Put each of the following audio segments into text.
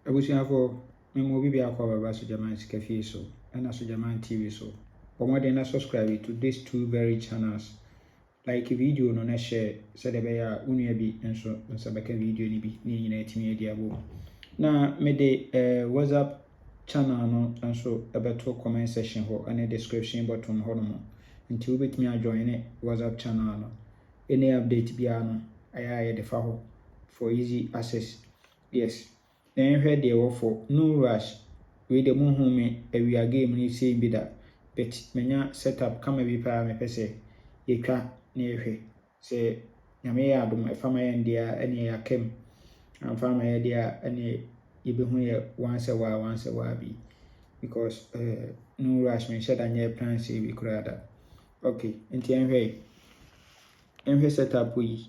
Abusuafo memo bibi akwa baba Sojaman Cafe so and Sojaman TV so. For more than subscribe to these two very channels. Like video no na share so de be ya unua bi enso beka video ni bi ni nyina etimi edi abo. Na me de WhatsApp channel no enso ebeto comment section ho and description button ho no. Nti wo betimi join ne WhatsApp channel no. Any update bia no aya de fa ho for easy access. Yes. Then heard the offer no rush. We the moon home a game ni say bida. But menya setup kama bi pa me pese ye twa na ehwe. Say nyame ya adom e fama ye ndia ene ya kem. Amfama ye dia ene ye behu ye once a while bi. Because no rush me shed anye plan say we kurada. Okay, enti enhwe setup we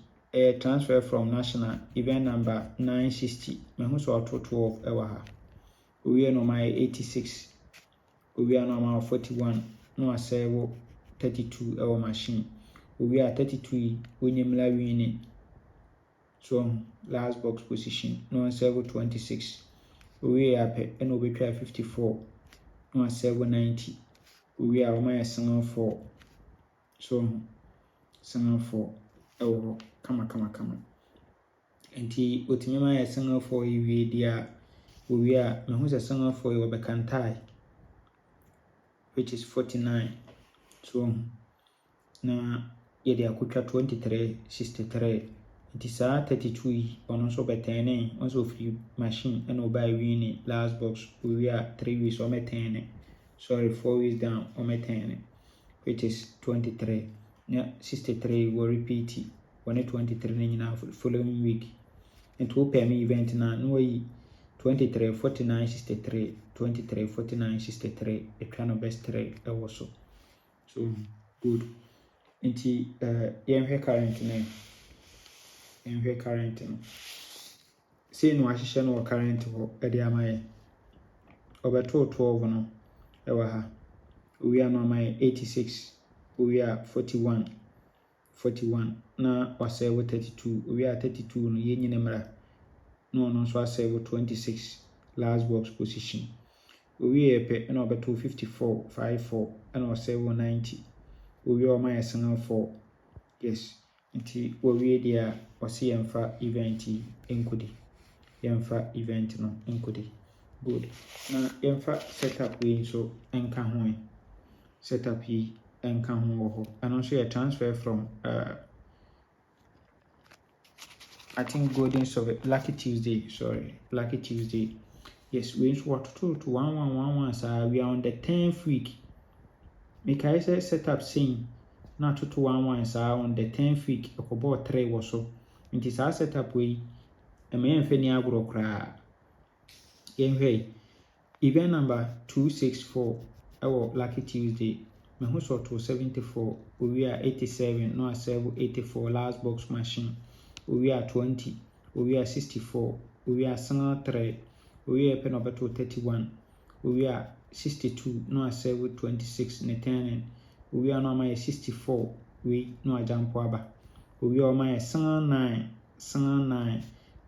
transfer from national event number 960. Mehu so auto 12 ewa ha. We are normal 86. We are normal 41. No a servo 32 ewa machine. We are 32 when you winning. So last box position. No a servo 26. We are pe and we 54. No a servo 90. We are my single 4. So single 4. Oh, kama. Enti otimema ya single 4 iwie dia we are mehu se single 4 e obekantai which is 49. So na ye dia akutwa 2363. Enti sa 32 yi ono so betene onso free machine and obai wini last box we are 3 weeks o metene. Sorry, 4 weeks down o metene which is 23. Yeah, 63 will repeat it. 23 na following week. And to pay me event na no 23 49 63 23 49 63 a kind of best 3 also. So good. Nti yemhwe current no. Say no ahihye no current ho e de amaye. Obeto 12 no ewa ha. We are no amaye 86. We are 41 na wasave 32. We are 32 no ye nyine mra no so save 26 last box position. We are pe na obeto 54 54 and wasave 90. We are my single 4. Yes. Nti we dia wasi yemfa event enkudi. Yemfa event no enkudi. Good. Na yemfa setup we so enka ho. Setup yi enka ho. And also a transfer from I think Golden Survey, Lucky Tuesday. Yes, we what to 1111 so we are on the 10th week. Make I say setup saying not to 11 so on the 10th week about 3 or so. It is our setup we a man feni agro cra. Event number 264 our Lucky Tuesday. My house to 74. We are 87, no 84 last box machine. We are 20, we are 64, we are 3, we are penobeto 31, we are 62, no 26 netenin, we are no 64, we no jump waba, we are my 9,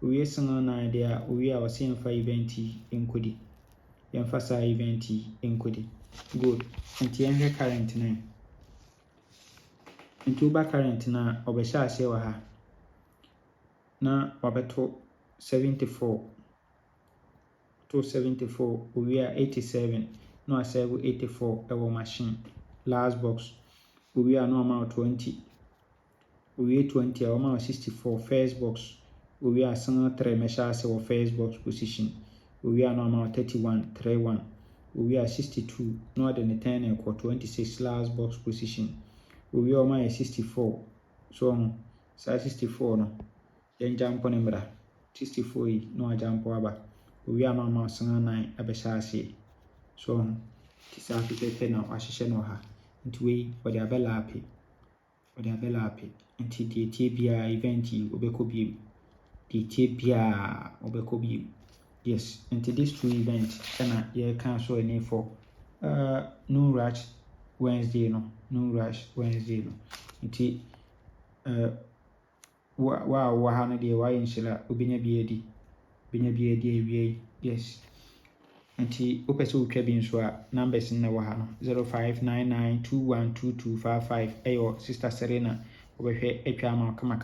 we are 9 there, we are seeing for event in Kudi, emphasize event in Kudi. Good, and the current name. Into back current na obesha sewa na wabeto 74 to 74 we are 87 no asave 84 ewo machine last box we are no amount 20 we are 20 our amount 64 first box we are 3 measure our first box position we are no amount 31 we are 62 no than 10 equal 26 last box position we are my 64 so 64 no yen jump on mbra 64 yi no jump aba we are no ma sanga 9 abesha ase so tisa pepe na ahihye no ha nti we for the abela api nti die tie bia event yi obekobi die tie bia obekobi yes nti this two event na ye can so any for no rush Wednesday no nti wa ha no de wa inshira obinya bi edi benya bi edi awie yes nti wopɛ sɛ wotwa bi nso a numbers na wɔ ha no 0599212255 ɛyɛ Sister Serena wobɛhwɛ atwa ama kama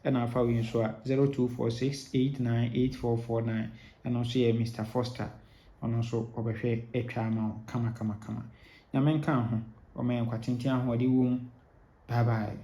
ɛna afa wi nso a 0246898449 ɛno nso yɛ Mr. Foster ɔno nso wobɛhwɛ atwa ama kama nyame nka ho ɔma yɛn kwatenten ahoɔden wɔ mu bye bye